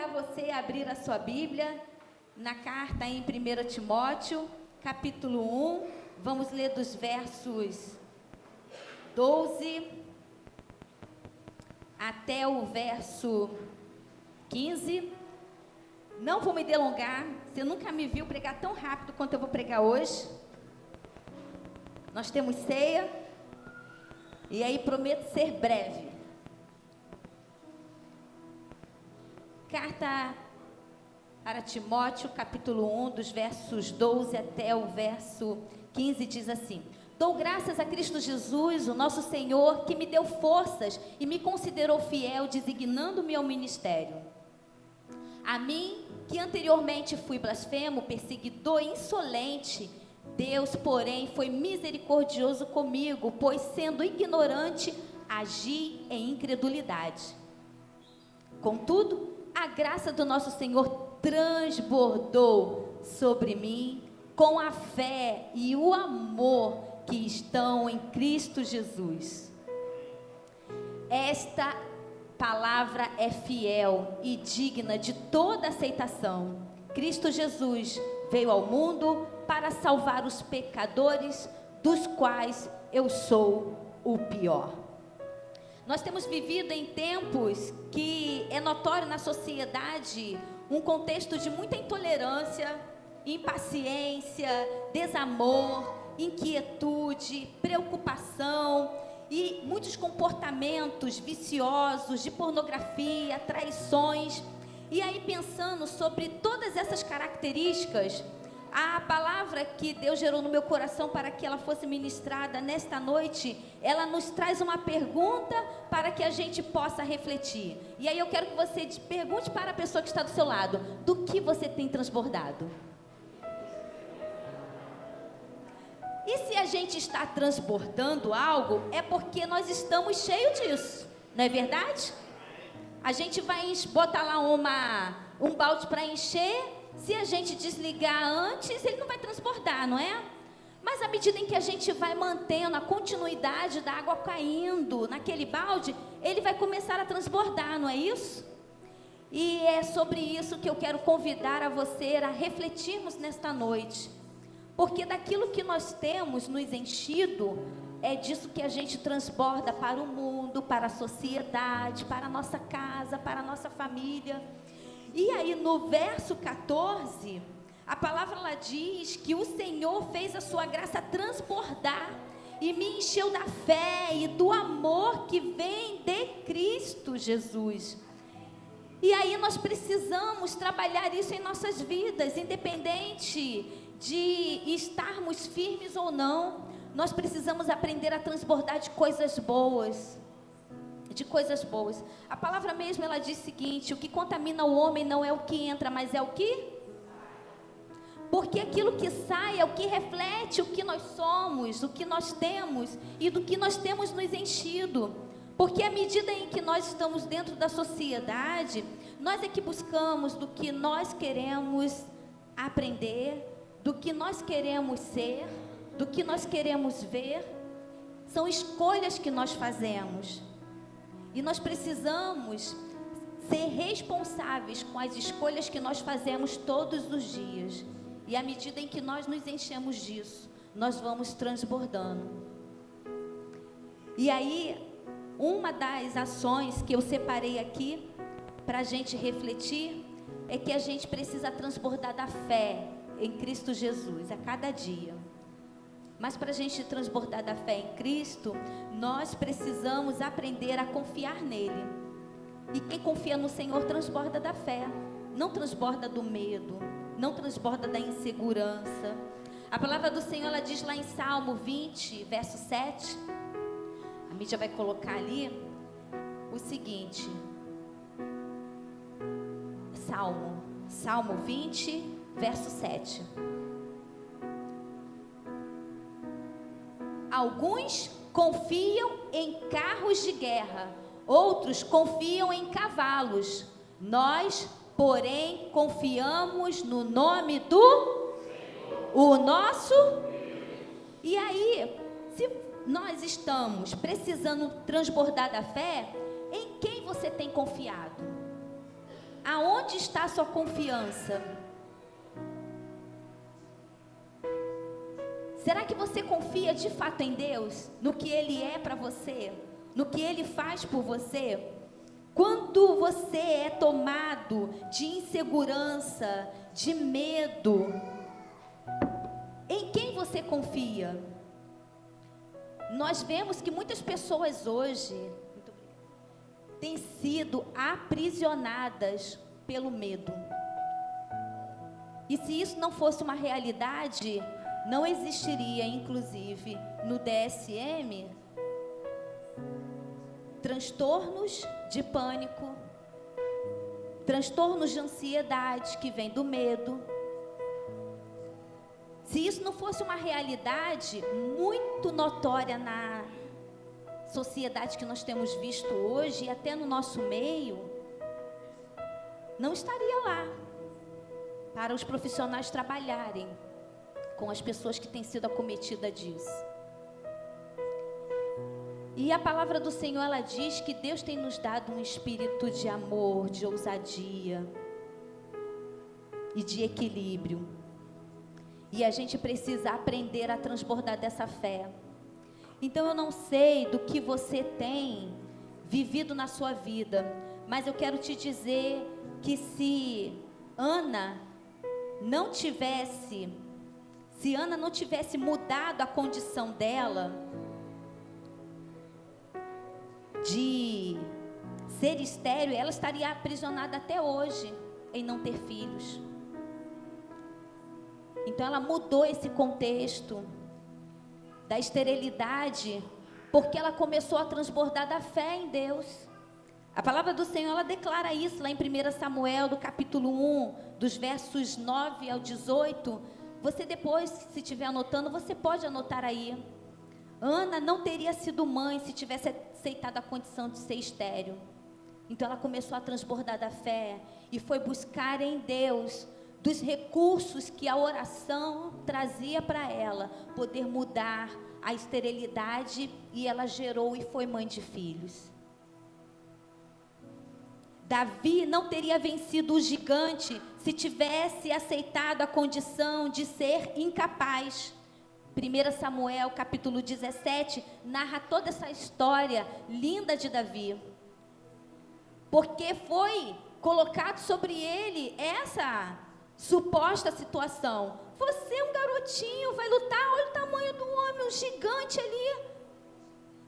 você a abrir a sua Bíblia na carta em 1 Timóteo, capítulo 1. Vamos ler dos versos 12 até o verso 15. Não vou me delongar, você nunca me viu pregar tão rápido quanto eu vou pregar hoje. Nós temos ceia, e aí prometo ser breve. Carta para Timóteo, capítulo 1, dos versos 12 até o verso 15, diz assim: Dou graças a Cristo Jesus, o nosso Senhor, que me deu forças e me considerou fiel, designando-me ao ministério. A mim, que anteriormente fui blasfemo, perseguidor insolente, Deus, porém, foi misericordioso comigo, pois, sendo ignorante, agi em incredulidade. Contudo, a graça do nosso Senhor transbordou sobre mim com a fé e o amor que estão em Cristo Jesus. Esta palavra é fiel e digna de toda aceitação. Cristo Jesus veio ao mundo para salvar os pecadores, dos quais eu sou o pior. Nós temos vivido em tempos que é notório na sociedade um contexto de muita intolerância, impaciência, desamor, inquietude, preocupação e muitos comportamentos viciosos de pornografia, traições. E aí, pensando sobre todas essas características, a palavra que Deus gerou no meu coração para que ela fosse ministrada nesta noite, ela nos traz uma pergunta para que a gente possa refletir. E aí eu quero que você pergunte para a pessoa que está do seu lado: do que você tem transbordado? E se a gente está transbordando algo, é porque nós estamos cheios disso, não é verdade? A gente vai botar lá um balde para encher. Se a gente desligar antes, ele não vai transbordar, não é? Mas à medida em que a gente vai mantendo a continuidade da água caindo naquele balde, ele vai começar a transbordar, não é isso? E é sobre isso que eu quero convidar a você a refletirmos nesta noite. Porque daquilo que nós temos nos enchido, é disso que a gente transborda para o mundo, para a sociedade, para a nossa casa, para a nossa família. E aí no verso 14, a palavra lá diz que o Senhor fez a sua graça transbordar e me encheu da fé e do amor que vem de Cristo Jesus. E aí nós precisamos trabalhar isso em nossas vidas, independente de estarmos firmes ou não. Nós precisamos aprender a transbordar de coisas boas. De coisas boas. A palavra mesmo, ela diz o seguinte: o que contamina o homem não é o que entra, mas é o que? Porque aquilo que sai é o que reflete o que nós somos, o que nós temos e do que nós temos nos enchido. Porque à medida em que nós estamos dentro da sociedade, nós é que buscamos do que nós queremos aprender, do que nós queremos ser, do que nós queremos ver. São escolhas que nós fazemos. E nós precisamos ser responsáveis com as escolhas que nós fazemos todos os dias. E à medida em que nós nos enchemos disso, nós vamos transbordando. E aí, uma das ações que eu separei aqui para a gente refletir é que a gente precisa transbordar da fé em Cristo Jesus a cada dia. Mas para a gente transbordar da fé em Cristo, nós precisamos aprender a confiar nele. E quem confia no Senhor transborda da fé, não transborda do medo, não transborda da insegurança. A palavra do Senhor, ela diz lá em Salmo 20, verso 7, a mídia vai colocar ali o seguinte: Salmo 20, verso 7. Alguns confiam em carros de guerra, outros confiam em cavalos. Nós, porém, confiamos no nome do Senhor, o nosso. E aí, se nós estamos precisando transbordar da fé, em quem você tem confiado? Aonde Onde está a sua confiança? Será que você confia de fato em Deus? No que Ele é para você? No que Ele faz por você? Quando você é tomado de insegurança, de medo, em quem você confia? Nós vemos que muitas pessoas hoje têm sido aprisionadas pelo medo. E se isso não fosse uma realidade, não existiria, inclusive, no DSM, transtornos de pânico, transtornos de ansiedade que vem do medo. Se isso não fosse uma realidade muito notória na sociedade que nós temos visto hoje e até no nosso meio, não estaria lá para os profissionais trabalharem com as pessoas que têm sido acometidas disso. E a palavra do Senhor, ela diz que Deus tem nos dado um espírito de amor, de ousadia e de equilíbrio. E a gente precisa aprender a transbordar dessa fé. Então eu não sei do que você tem vivido na sua vida, mas eu quero te dizer que se Ana não tivesse mudado a condição dela de ser estéril, ela estaria aprisionada até hoje em não ter filhos. Então ela mudou esse contexto da esterilidade, porque ela começou a transbordar da fé em Deus. A palavra do Senhor, ela declara isso lá em 1 Samuel, do capítulo 1, dos versos 9 ao 18. Você depois, se estiver anotando, você pode anotar aí. Ana não teria sido mãe se tivesse aceitado a condição de ser estéril. Então ela começou a transbordar da fé e foi buscar em Deus dos recursos que a oração trazia para ela, poder mudar a esterilidade, e ela gerou e foi mãe de filhos. Davi não teria vencido o gigante se tivesse aceitado a condição de ser incapaz. 1 Samuel capítulo 17 narra toda essa história linda de Davi, porque foi colocado sobre ele essa suposta situação. Você é um garotinho, vai lutar, olha o tamanho do homem, um gigante ali.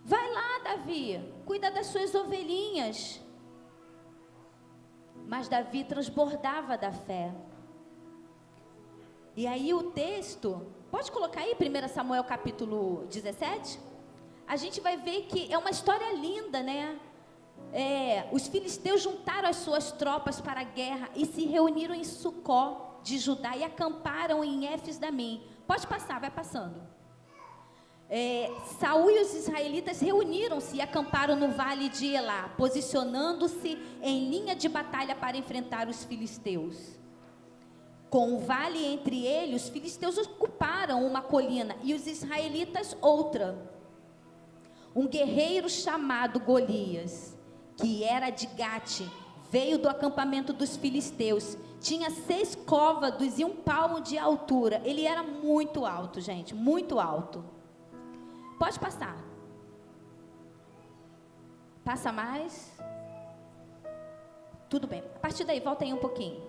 Vai lá, Davi, cuida das suas ovelhinhas. Mas Davi transbordava da fé. E aí o texto, pode colocar aí 1 Samuel capítulo 17? A gente vai ver que é uma história linda, né? Os filisteus juntaram as suas tropas para a guerra e se reuniram em Sucó de Judá e acamparam em Éfes-Damim. Pode passar, vai passando. Saul e os israelitas reuniram-se e acamparam no vale de Elá, posicionando-se em linha de batalha para enfrentar os filisteus. Com o vale entre eles, os filisteus ocuparam uma colina e os israelitas outra. Um guerreiro chamado Golias, que era de Gate, veio do acampamento dos filisteus. Tinha 6 côvados e 1 palmo de altura. Ele era muito alto, gente, muito alto. Pode passar. Passa mais. Tudo bem. A partir daí, volta aí um pouquinho.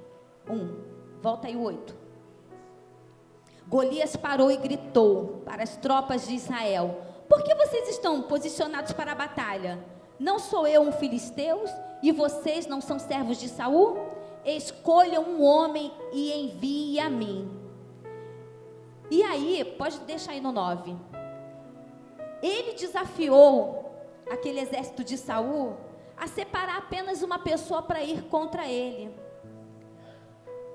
1. Volta aí o 8. Golias parou e gritou para as tropas de Israel: por que vocês estão posicionados para a batalha? Não sou eu um filisteu e vocês não são servos de Saul? Escolham um homem e envie a mim. E aí, pode deixar aí no 9. Ele desafiou aquele exército de Saul a separar apenas uma pessoa para ir contra ele.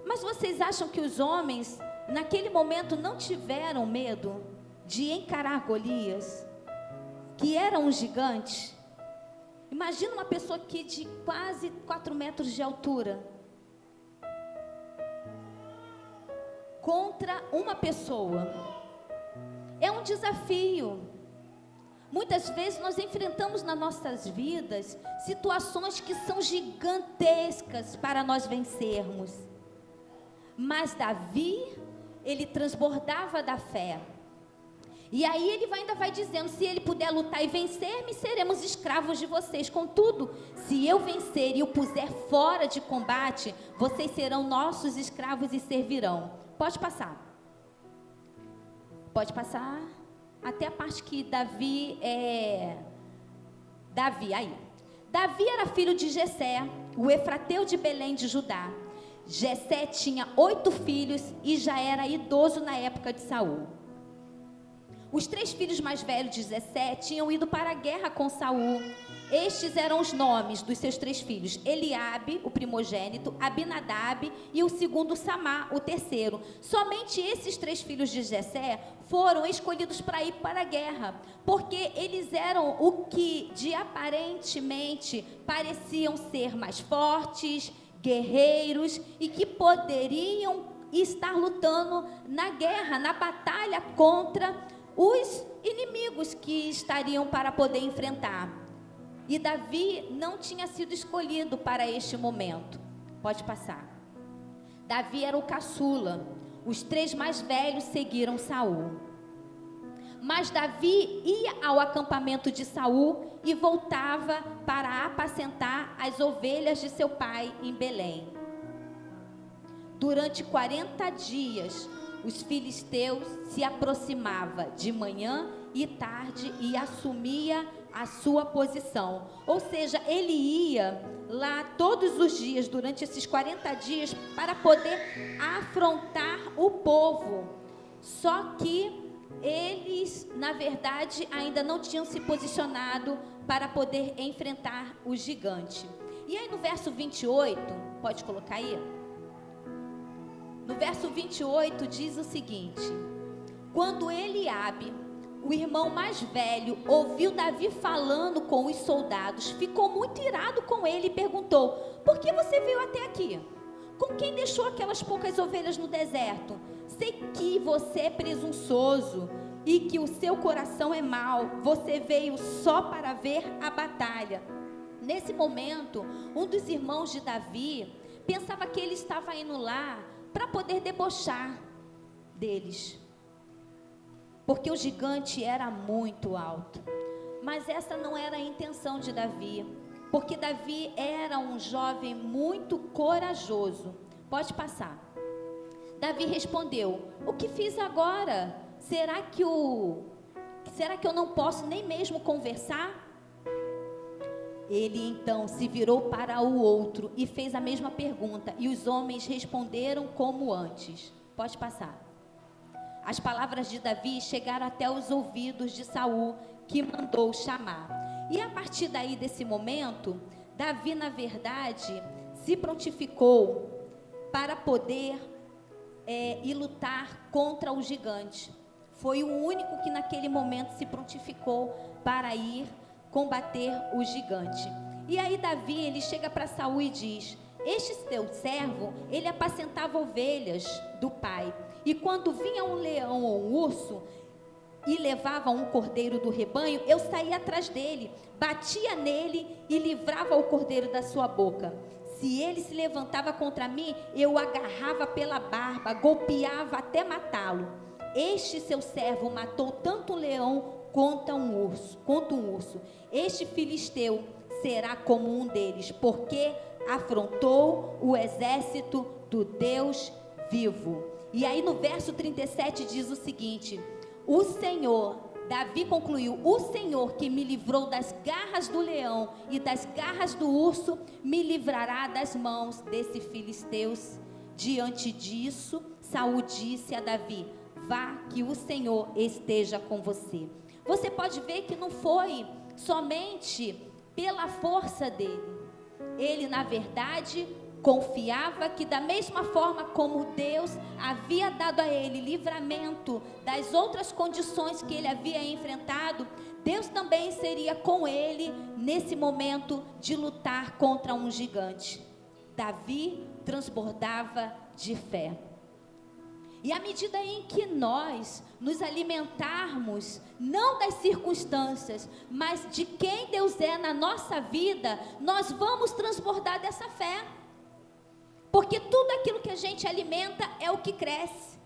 Mas vocês acham que os homens, naquele momento, não tiveram medo de encarar Golias, que era um gigante? Imagina uma pessoa que de quase 4 metros de altura, contra uma pessoa. É um desafio. Muitas vezes nós enfrentamos nas nossas vidas situações que são gigantescas para nós vencermos. Mas Davi, ele transbordava da fé. E aí ele ainda vai dizendo: se ele puder lutar e vencer-me, seremos escravos de vocês. Contudo, se eu vencer e o puser fora de combate, vocês serão nossos escravos e servirão. Pode passar. Pode passar até a parte que Davi era filho de Jessé, o efrateu de Belém de Judá. Jessé tinha 8 filhos e já era idoso na época de Saul. Os 3 filhos mais velhos de Jessé tinham ido para a guerra com Saul. Estes eram os nomes dos seus 3 filhos: Eliabe, o primogênito, Abinadab e o segundo Samá, o terceiro. Somente esses 3 filhos de Jessé foram escolhidos para ir para a guerra, porque eles eram o que de aparentemente pareciam ser mais fortes, guerreiros e que poderiam estar lutando na guerra, na batalha contra os inimigos que estariam para poder enfrentar. E Davi não tinha sido escolhido para este momento. Pode passar. Davi era o caçula. Os 3 mais velhos seguiram Saul. Mas Davi ia ao acampamento de Saul e voltava para apacentar as ovelhas de seu pai em Belém. Durante 40 dias, os filisteus se aproximavam de manhã e tarde e assumia a sua posição. Ou seja, ele ia lá todos os dias, durante esses 40 dias, para poder afrontar o povo. Só que eles, na verdade, ainda não tinham se posicionado para poder enfrentar o gigante. E aí no verso 28, pode colocar aí? No verso 28 diz o seguinte: quando Eliabe, o irmão mais velho, ouviu Davi falando com os soldados, ficou muito irado com ele e perguntou: por que você veio até aqui? Com quem deixou aquelas poucas ovelhas no deserto? Sei que você é presunçoso e que o seu coração é mau. Você veio só para ver a batalha. Nesse momento, um dos irmãos de Davi pensava que ele estava indo lá para poder debochar deles, porque o gigante era muito alto. Mas essa não era a intenção de Davi, porque Davi era um jovem muito corajoso. Pode passar. Davi respondeu: o que fiz agora? Será que eu não posso nem mesmo conversar? Ele então se virou para o outro e fez a mesma pergunta, e os homens responderam como antes. Pode passar. As palavras de Davi chegaram até os ouvidos de Saul, que mandou chamar. E a partir daí, desse momento, Davi, na verdade, se prontificou para poder ir lutar contra o gigante. Foi o único que naquele momento se prontificou para ir combater o gigante. E aí Davi, ele chega para Saul e diz: este teu servo, ele apacentava ovelhas do pai, e quando vinha um leão ou um urso e levava um cordeiro do rebanho, eu saía atrás dele, batia nele e livrava o cordeiro da sua boca. Se ele se levantava contra mim, eu o agarrava pela barba, golpeava até matá-lo. Este seu servo matou tanto um leão quanto um urso. Este filisteu será como um deles, porque afrontou o exército do Deus vivo. E aí no verso 37 diz o seguinte: o Senhor, Davi concluiu, o Senhor que me livrou das garras do leão e das garras do urso, me livrará das mãos desses filisteus. Diante disso, Saul disse a Davi: vá, que o Senhor esteja com você. Você pode ver que não foi somente pela força dele. Ele, na verdade, confiava que da mesma forma como Deus havia dado a ele livramento das outras condições que ele havia enfrentado, Deus também seria com ele nesse momento de lutar contra um gigante. Davi transbordava de fé. E à medida em que nós nos alimentarmos, não das circunstâncias, mas de quem Deus é na nossa vida, nós vamos transbordar dessa fé. Porque tudo aquilo que a gente alimenta é o que cresce.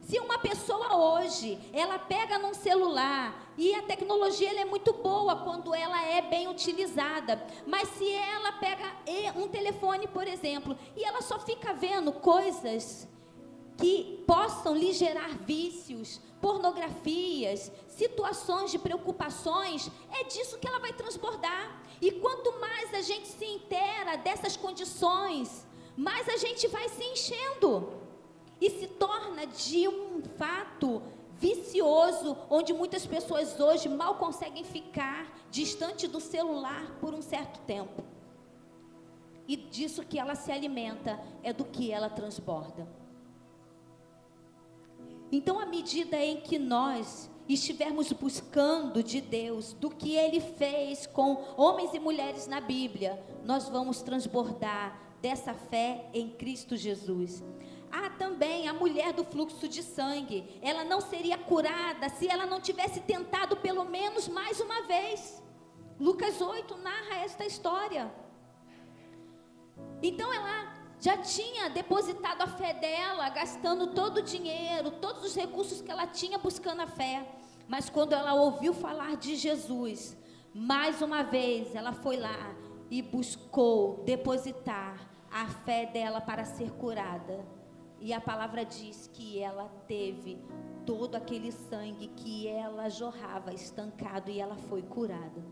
Se uma pessoa hoje, ela pega num celular, e a tecnologia ela é muito boa quando ela é bem utilizada, mas se ela pega um telefone, por exemplo, e ela só fica vendo coisas que possam lhe gerar vícios, pornografias, situações de preocupações, é disso que ela vai transbordar. E quanto mais a gente se inteira dessas condições, mais a gente vai se enchendo. E se torna de um fato vicioso, onde muitas pessoas hoje mal conseguem ficar distante do celular por um certo tempo. E disso que ela se alimenta é do que ela transborda. Então, à medida em que nós estivermos buscando de Deus, do que Ele fez com homens e mulheres na Bíblia, nós vamos transbordar dessa fé em Cristo Jesus. Há também a mulher do fluxo de sangue. Ela não seria curada se ela não tivesse tentado pelo menos mais uma vez. Lucas 8 narra esta história. Então ela já tinha depositado a fé dela, gastando todo o dinheiro, todos os recursos que ela tinha buscando a fé. Mas quando ela ouviu falar de Jesus, mais uma vez ela foi lá e buscou depositar a fé dela para ser curada. E a palavra diz que ela teve todo aquele sangue que ela jorrava estancado e ela foi curada.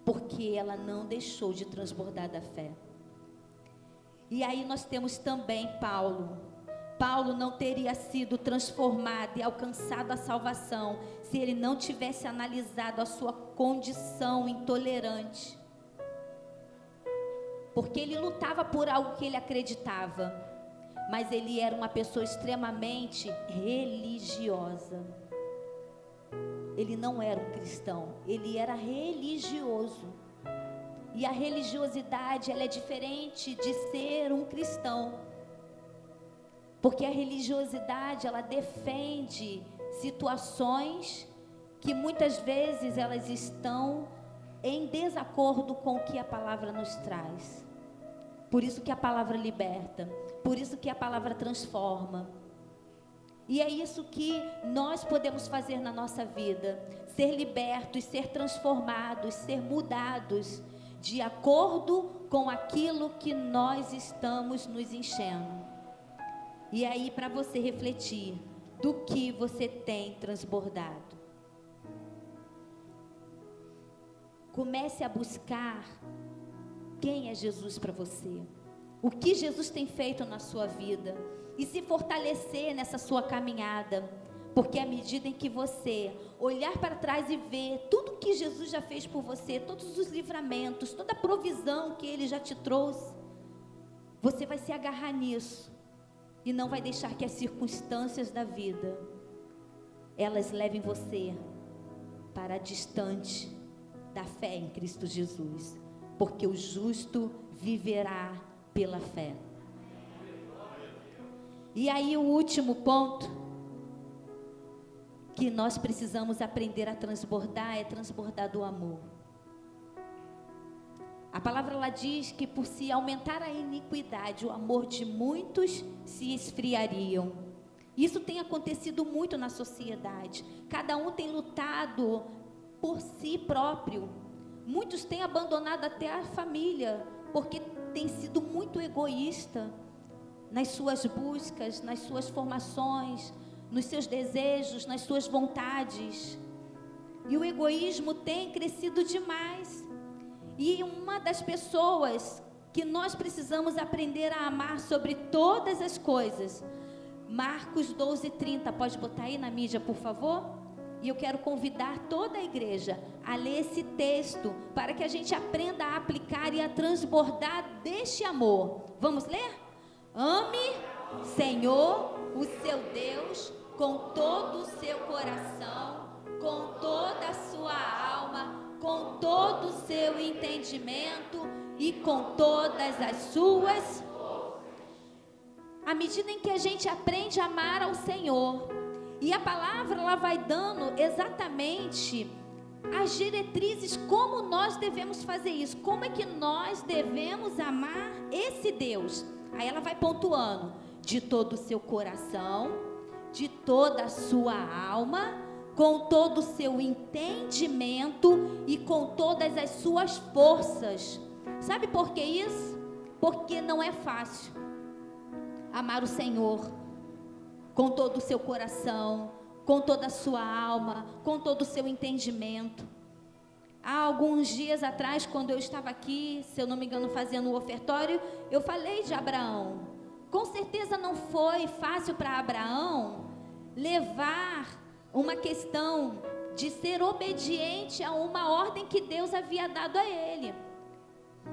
Porque ela não deixou de transbordar da fé. E aí nós temos também Paulo. Paulo não teria sido transformado e alcançado a salvação se ele não tivesse analisado a sua condição intolerante. Porque ele lutava por algo que ele acreditava, mas ele era uma pessoa extremamente religiosa. Ele não era um cristão, ele era religioso. E a religiosidade, ela é diferente de ser um cristão. Porque a religiosidade, ela defende situações que muitas vezes elas estão em desacordo com o que a palavra nos traz. Por isso que a palavra liberta, por isso que a palavra transforma. E é isso que nós podemos fazer na nossa vida, ser libertos, ser transformados, ser mudados, de acordo com aquilo que nós estamos nos enchendo. E aí, para você refletir, do que você tem transbordado. Comece a buscar quem é Jesus para você. O que Jesus tem feito na sua vida. E se fortalecer nessa sua caminhada. Porque à medida em que você olhar para trás e ver tudo que Jesus já fez por você, todos os livramentos, toda a provisão que Ele já te trouxe, você vai se agarrar nisso e não vai deixar que as circunstâncias da vida, elas levem você para distante da fé em Cristo Jesus. Porque o justo viverá pela fé. E aí o último ponto que nós precisamos aprender a transbordar é transbordar do amor. A palavra lá diz que por se aumentar a iniquidade, o amor de muitos se esfriariam. Isso tem acontecido muito na sociedade. Cada um tem lutado por si próprio. Muitos têm abandonado até a família, porque tem sido muito egoísta nas suas buscas, nas suas formações, nos seus desejos, nas suas vontades. E o egoísmo tem crescido demais. E uma das pessoas que nós precisamos aprender a amar sobre todas as coisas, Marcos 12:30, pode botar aí na mídia, por favor? E eu quero convidar toda a igreja a ler esse texto, para que a gente aprenda a aplicar e a transbordar deste amor. Vamos ler? Ame, Senhor, o seu Deus, com todo o seu coração, com toda a sua alma, com todo o seu entendimento e com todas as suas. à medida em que a gente aprende a amar ao Senhor, e a palavra ela vai dando exatamente as diretrizes como nós devemos fazer isso, como é que nós devemos amar esse Deus. Aí ela vai pontuando: de todo o seu coração, de toda a sua alma, com todo o seu entendimento e com todas as suas forças. Sabe por que isso? Porque não é fácil amar o Senhor com todo o seu coração, com toda a sua alma, com todo o seu entendimento. Há alguns dias atrás, quando eu estava aqui, se eu não me engano, fazendo o ofertório, eu falei de Abraão. Com certeza não foi fácil para Abraão levar uma questão de ser obediente a uma ordem que Deus havia dado a ele.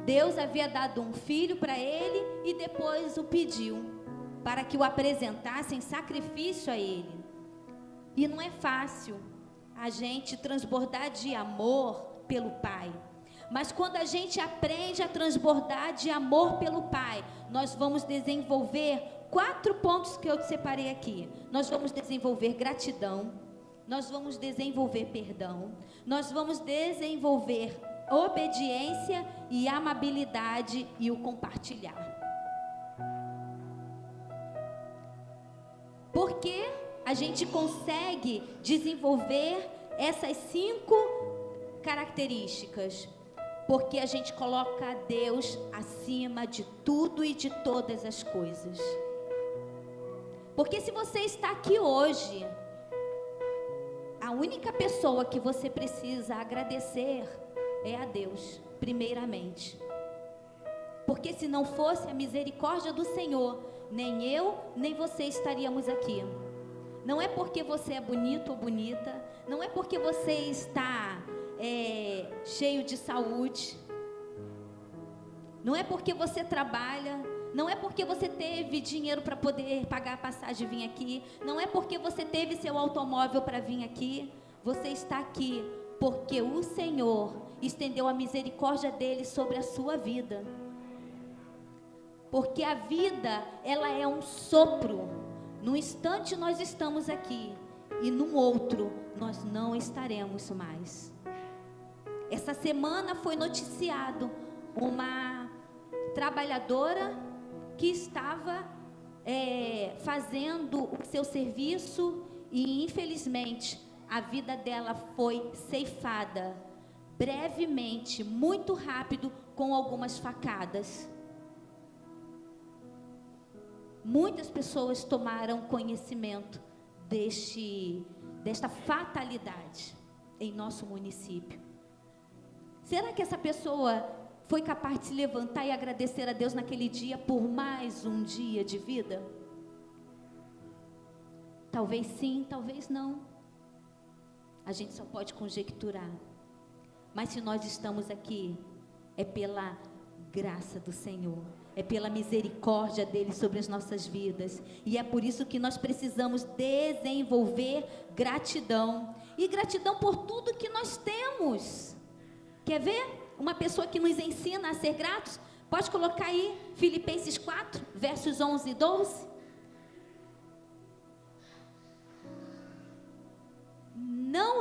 Deus havia dado um filho para ele e depois o pediu para que o apresentasse em sacrifício a ele. E não é fácil a gente transbordar de amor pelo Pai. Mas quando a gente aprende a transbordar de amor pelo Pai, nós vamos desenvolver 4 pontos que eu separei aqui. Nós vamos desenvolver gratidão, nós vamos desenvolver perdão, nós vamos desenvolver obediência e amabilidade e o compartilhar. Porque a gente consegue desenvolver essas 5 características? Porque a gente coloca Deus acima de tudo e de todas as coisas. Porque se você está aqui hoje, a única pessoa que você precisa agradecer é a Deus, primeiramente. Porque se não fosse a misericórdia do Senhor, nem eu, nem você estaríamos aqui. Não é porque você é bonito ou bonita, não é porque você está cheio de saúde, não é porque você trabalha, não é porque você teve dinheiro para poder pagar a passagem e vir aqui, não é porque você teve seu automóvel para vir aqui. Você está aqui porque o Senhor estendeu a misericórdia dele sobre a sua vida. Porque a vida, ela é um sopro. Num instante nós estamos aqui e num outro nós não estaremos mais. Essa semana foi noticiado uma trabalhadora que estava fazendo o seu serviço e infelizmente a vida dela foi ceifada brevemente, muito rápido, com algumas facadas. Muitas pessoas tomaram conhecimento desta fatalidade em nosso município. Será que essa pessoa foi capaz de se levantar e agradecer a Deus naquele dia por mais um dia de vida? Talvez sim, talvez não. A gente só pode conjecturar. Mas se nós estamos aqui, é pela graça do Senhor, é pela misericórdia dele sobre as nossas vidas. E é por isso que nós precisamos desenvolver gratidão. E gratidão por tudo que nós temos. Quer ver uma pessoa que nos ensina a ser gratos? Pode colocar aí Filipenses 4, versos 11 e 12. Não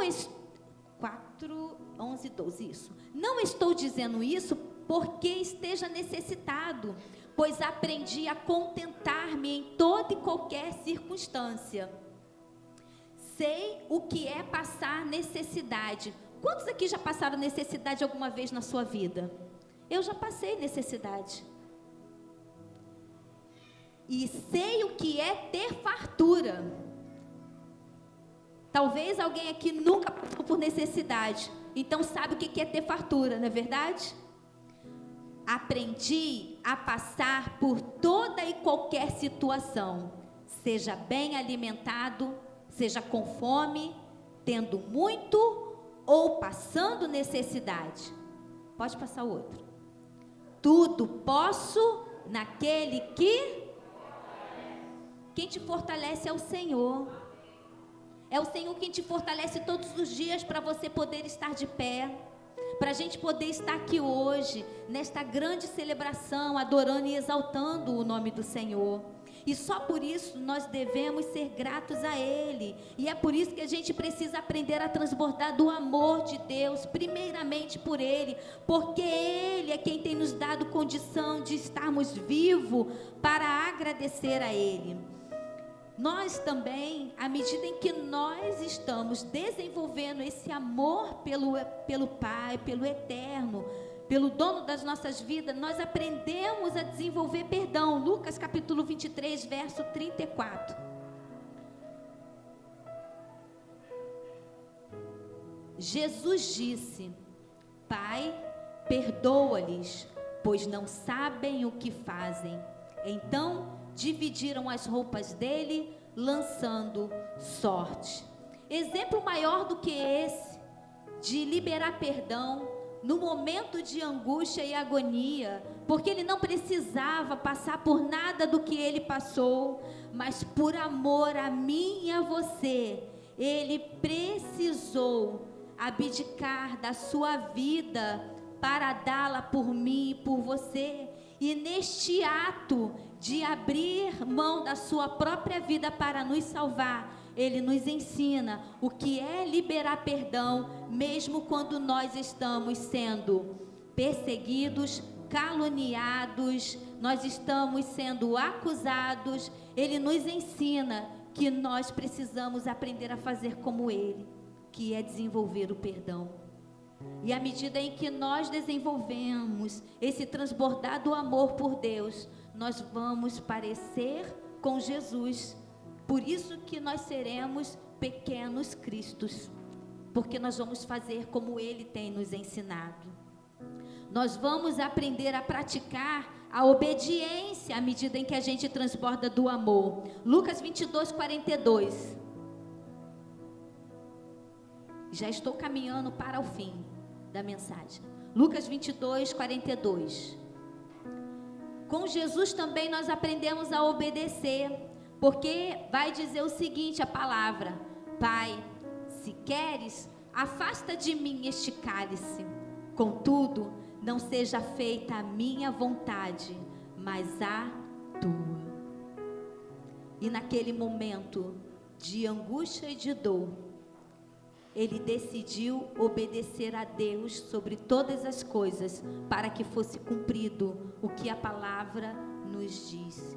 4, 11 e 12, isso. Não estou dizendo isso porque esteja necessitado, pois aprendi a contentar-me em toda e qualquer circunstância. Sei o que é passar necessidade. Quantos aqui já passaram necessidade alguma vez na sua vida? Eu já passei necessidade. E sei o que é ter fartura. Talvez alguém aqui nunca passou por necessidade, então sabe o que é ter fartura, não é verdade? Aprendi a passar por toda e qualquer situação, seja bem alimentado, seja com fome, tendo muito ou passando necessidade. Pode passar o outro. Tudo posso naquele que... Quem te fortalece é o Senhor. É o Senhor quem te fortalece todos os dias para você poder estar de pé, para a gente poder estar aqui hoje, nesta grande celebração, adorando e exaltando o nome do Senhor. E só por isso nós devemos ser gratos a Ele. E é por isso que a gente precisa aprender a transbordar do amor de Deus, primeiramente por Ele, porque Ele é quem tem nos dado condição de estarmos vivos para agradecer a Ele. Nós também, à medida em que nós estamos desenvolvendo esse amor pelo Pai, pelo Eterno, pelo dono das nossas vidas, nós aprendemos a desenvolver perdão. Lucas capítulo 23, verso 34. Jesus disse: Pai, perdoa-lhes, pois não sabem o que fazem. Então dividiram as roupas dele, lançando sorte. Exemplo maior do que esse, de liberar perdão no momento de angústia e agonia, porque ele não precisava passar por nada do que ele passou, mas por amor a mim e a você, ele precisou abdicar da sua vida para dá-la por mim e por você. E neste ato de abrir mão da sua própria vida para nos salvar, ele nos ensina o que é liberar perdão, mesmo quando nós estamos sendo perseguidos, caluniados, nós estamos sendo acusados. Ele nos ensina que nós precisamos aprender a fazer como ele, que é desenvolver o perdão. E à medida em que nós desenvolvemos esse transbordar do amor por Deus, nós vamos parecer com Jesus. Por isso que nós seremos pequenos cristos, porque nós vamos fazer como Ele tem nos ensinado. Nós vamos aprender a praticar a obediência à medida em que a gente transborda do amor. Lucas 22, 42. Já estou caminhando para o fim da mensagem. Lucas 22, 42. Com Jesus também nós aprendemos a obedecer, porque vai dizer o seguinte, a palavra: Pai, se queres, afasta de mim este cálice. Contudo, não seja feita a minha vontade, mas a tua. E naquele momento de angústia e de dor, ele decidiu obedecer a Deus sobre todas as coisas, para que fosse cumprido o que a palavra nos diz.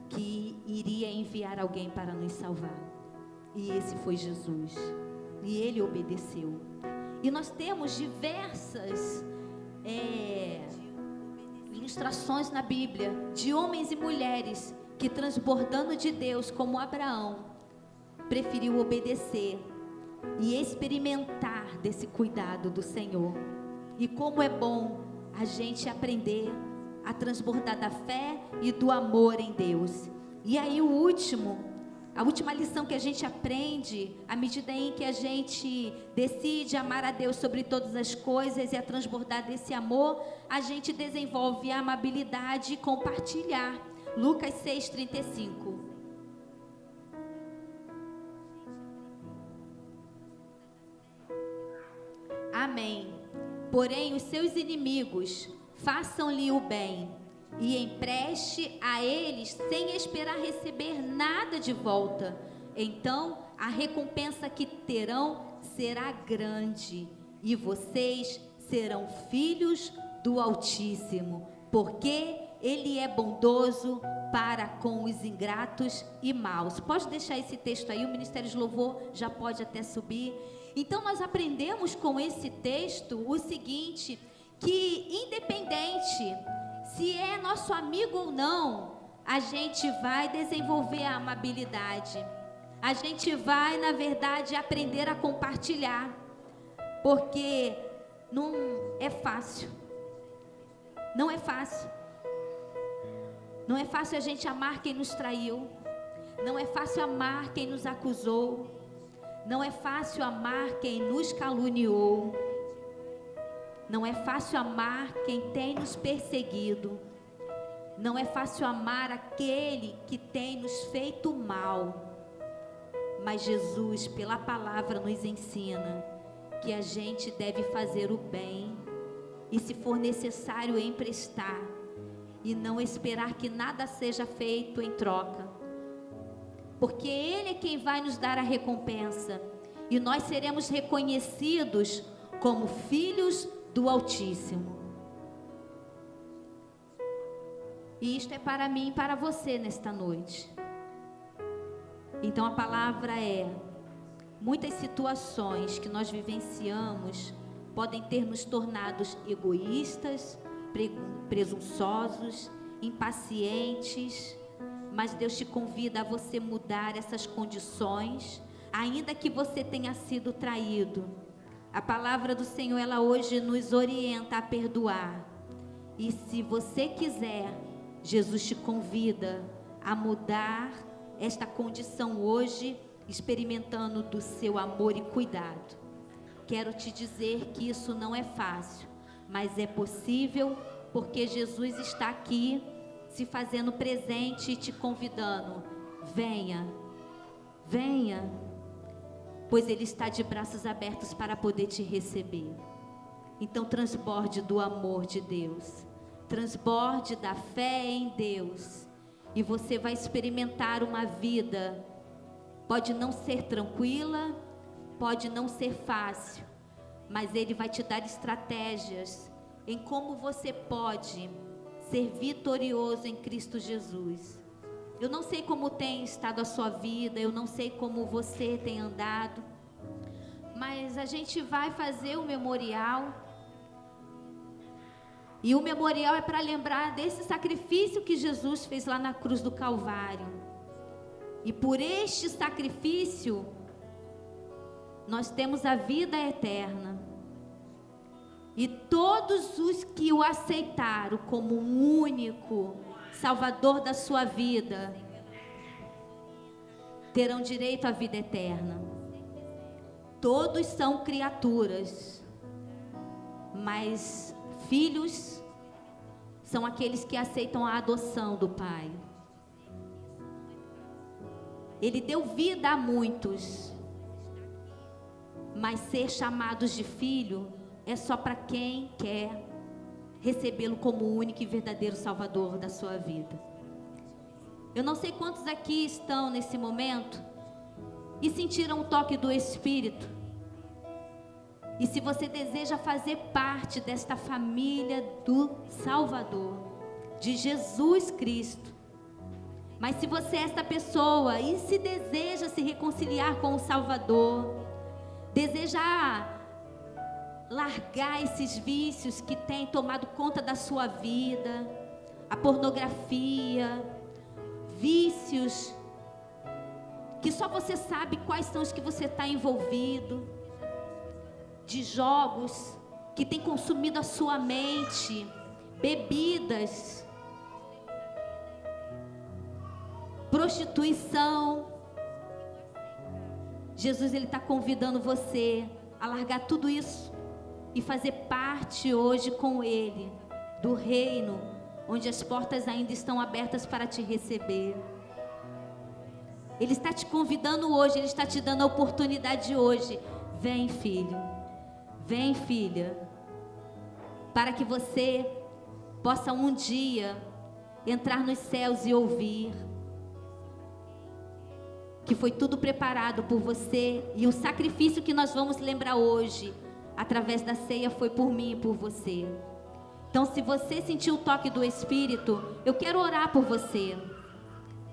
Que iria enviar alguém para nos salvar. E esse foi Jesus. E ele obedeceu. E nós temos diversas ilustrações na Bíblia de homens e mulheres que, transbordando de Deus, como Abraão, preferiu obedecer e experimentar desse cuidado do Senhor. E como é bom a gente aprender a transbordar da fé e do amor em Deus. E aí a última lição que a gente aprende, à medida em que a gente decide amar a Deus sobre todas as coisas e a transbordar desse amor, a gente desenvolve a amabilidade e compartilhar. Lucas 6:35. Amém. Porém, os seus inimigos façam-lhe o bem e empreste a eles sem esperar receber nada de volta. Então, a recompensa que terão será grande e vocês serão filhos do Altíssimo, porque Ele é bondoso para com os ingratos e maus. Pode deixar esse texto aí, o Ministério de Louvor já pode até subir. Então nós aprendemos com esse texto o seguinte, que independente se é nosso amigo ou não, a gente vai desenvolver a amabilidade. A gente vai, na verdade, aprender a compartilhar, porque não é fácil. Não é fácil. Não é fácil a gente amar quem nos traiu. Não é fácil amar quem nos acusou. Não é fácil amar quem nos caluniou. Não é fácil amar quem tem nos perseguido. Não é fácil amar aquele que tem nos feito mal. Mas Jesus, pela palavra, nos ensina que a gente deve fazer o bem e, se for necessário, emprestar, e não esperar que nada seja feito em troca, porque Ele é quem vai nos dar a recompensa, e nós seremos reconhecidos como filhos do Altíssimo. E isto é para mim e para você nesta noite. Então a palavra é: muitas situações que nós vivenciamos podem ter nos tornados egoístas, presunçosos, impacientes, mas Deus te convida a você mudar essas condições, ainda que você tenha sido traído. A palavra do Senhor, ela hoje nos orienta a perdoar. E se você quiser, Jesus te convida a mudar esta condição hoje, experimentando do seu amor e cuidado. Quero te dizer que isso não é fácil, mas é possível, porque Jesus está aqui se fazendo presente e te convidando. Venha, venha, pois Ele está de braços abertos para poder te receber. Então transborde do amor de Deus, transborde da fé em Deus, e você vai experimentar uma vida. Pode não ser tranquila, pode não ser fácil, mas Ele vai te dar estratégias em como você pode ser vitorioso em Cristo Jesus. Eu não sei como tem estado a sua vida, eu não sei como você tem andado, mas a gente vai fazer o memorial. E o memorial é para lembrar desse sacrifício que Jesus fez lá na cruz do Calvário. E por este sacrifício, nós temos a vida eterna. E todos os que o aceitaram como um único Salvador da sua vida, terão direito à vida eterna. Todos são criaturas, mas filhos são aqueles que aceitam a adoção do Pai. Ele deu vida a muitos, mas ser chamados de filho é só para quem quer recebê-lo como o único e verdadeiro Salvador da sua vida. Eu não sei quantos aqui estão nesse momento e sentiram o toque do Espírito. E se você deseja fazer parte desta família do Salvador, de Jesus Cristo, mas se você é esta pessoa e se deseja se reconciliar com o Salvador, deseja largar esses vícios que têm tomado conta da sua vida, a pornografia, vícios que só você sabe quais são os que você está envolvido, de jogos que tem consumido a sua mente, bebidas, prostituição. Jesus, Ele está convidando você a largar tudo isso e fazer parte hoje com Ele do reino, onde as portas ainda estão abertas para te receber. Ele está te convidando hoje, Ele está te dando a oportunidade hoje. Vem, filho, vem, filha, para que você possa um dia entrar nos céus e ouvir que foi tudo preparado por você, e o sacrifício que nós vamos lembrar hoje através da ceia foi por mim e por você. Então, se você sentiu o toque do Espírito, eu quero orar por você.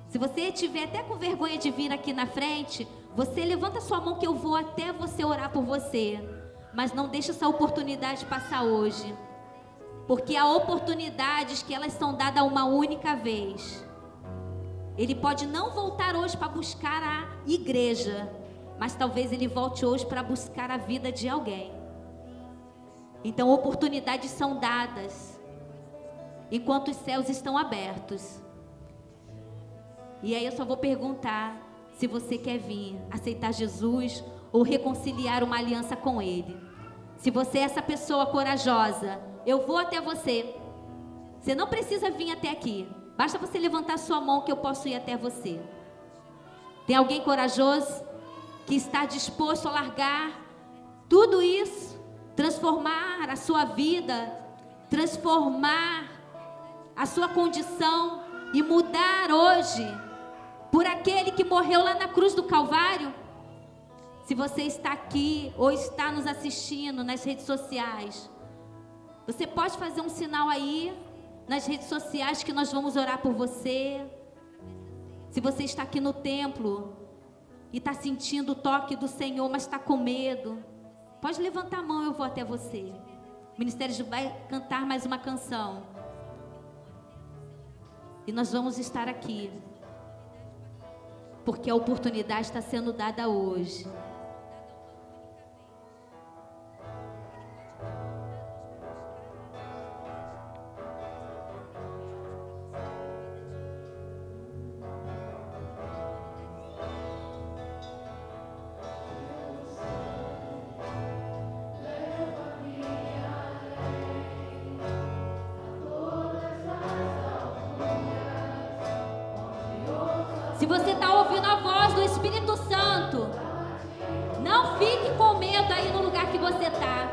Se você estiver até com vergonha de vir aqui na frente, você levanta sua mão que eu vou até você orar por você. Mas não deixe essa oportunidade passar hoje, porque há oportunidades que elas são dadas uma única vez. Ele pode não voltar hoje para buscar a igreja, mas talvez ele volte hoje para buscar a vida de alguém. Então oportunidades são dadas enquanto os céus estão abertos. E aí eu só vou perguntar se você quer vir aceitar Jesus ou reconciliar uma aliança com Ele. Se você é essa pessoa corajosa, eu vou até você. Você não precisa vir até aqui, basta você levantar sua mão que eu posso ir até você. Tem alguém corajoso que está disposto a largar tudo isso, transformar a sua vida transformar a sua condição e mudar hoje por aquele que morreu lá na cruz do Calvário? Se você está aqui ou está nos assistindo nas redes sociais, você pode fazer um sinal aí nas redes sociais que nós vamos orar por você. Se você está aqui no templo e está sentindo o toque do Senhor, mas está com medo, pode levantar a mão, eu vou até você. O Ministério vai cantar mais uma canção. E nós vamos estar aqui, porque a oportunidade está sendo dada hoje. Se você está ouvindo a voz do Espírito Santo, não fique com medo aí no lugar que você está.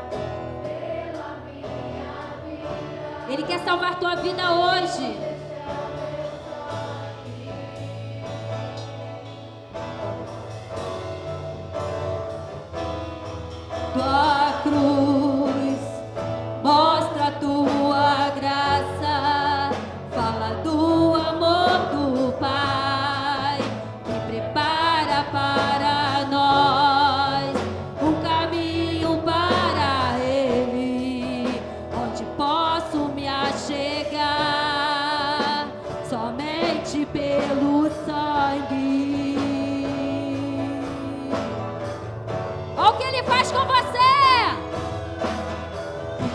Ele quer salvar tua vida hoje. Tua cruz mostra a tua graça, fala do amor do Pai, que prepara para nós um caminho para Ele, onde posso me achegar somente pelo sangue. Olha o que Ele faz com você.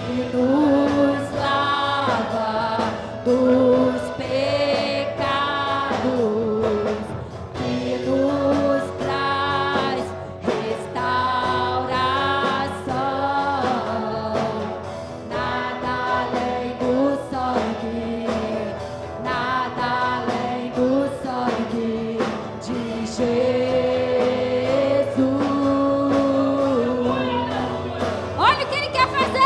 Que nos lava dos pecados, que nos traz restauração. Nada além do sangue, nada além do sangue de Jesus. Olha o que Ele quer fazer.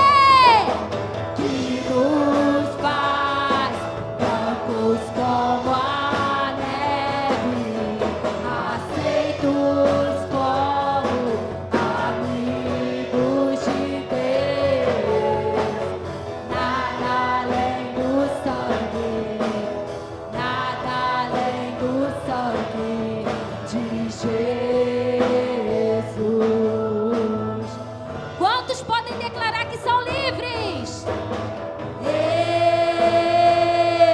Que nos faz brancos como a neve, aceitos como amigos de Deus. Nada além do sangue, nada além do sangue de Jesus. Quantos podem declarar que são livres?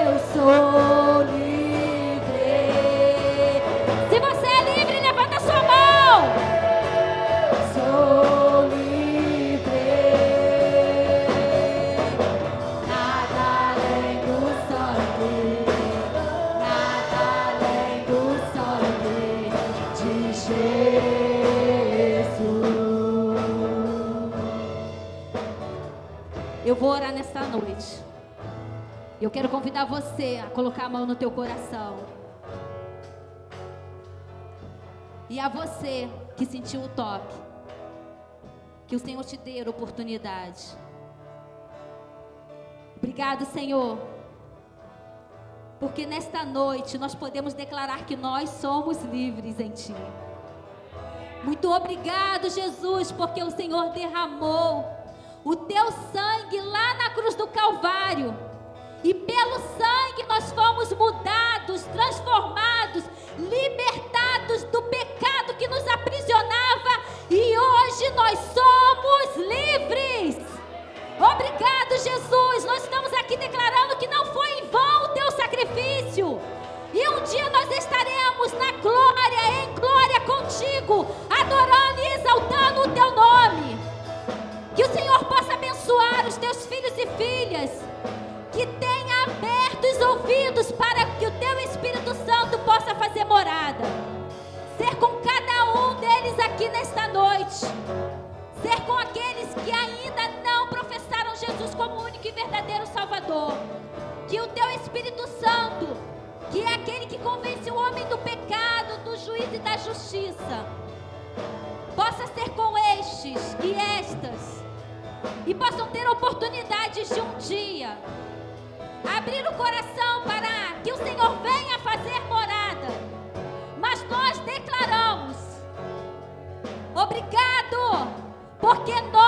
Eu sou livre. Se você é livre, levanta a sua mão. Sou livre. Nada além do sangue, nada além do sangue de Jesus. Eu vou orar nesta noite. Eu quero convidar você a colocar a mão no teu coração. E a você que sentiu o toque, que o Senhor te dê a oportunidade. Obrigado, Senhor, porque nesta noite nós podemos declarar que nós somos livres em Ti. Muito obrigado, Jesus, porque o Senhor derramou o Teu sangue lá na cruz do Calvário. E pelo sangue nós fomos mudados, transformados, libertados do pecado que nos aprisionava. E hoje nós somos livres. Obrigado, Jesus. Nós estamos aqui declarando que não foi em vão o Teu sacrifício. E um dia nós estaremos na glória, em glória contigo, adorando e exaltando o Teu nome. Que o Senhor possa abençoar os Teus filhos e filhas, que tenha aberto os ouvidos para que o Teu Espírito Santo possa fazer morada. Ser com cada um deles aqui nesta noite. Ser com aqueles que ainda não professaram Jesus como o único e verdadeiro Salvador. Que o Teu Espírito Santo, que é aquele que convence o homem do pecado, do juízo e da justiça, possa ser com estes e estas, e possam ter oportunidades de um dia abrir o coração para que o Senhor venha fazer morada. Mas nós declaramos: obrigado, porque nós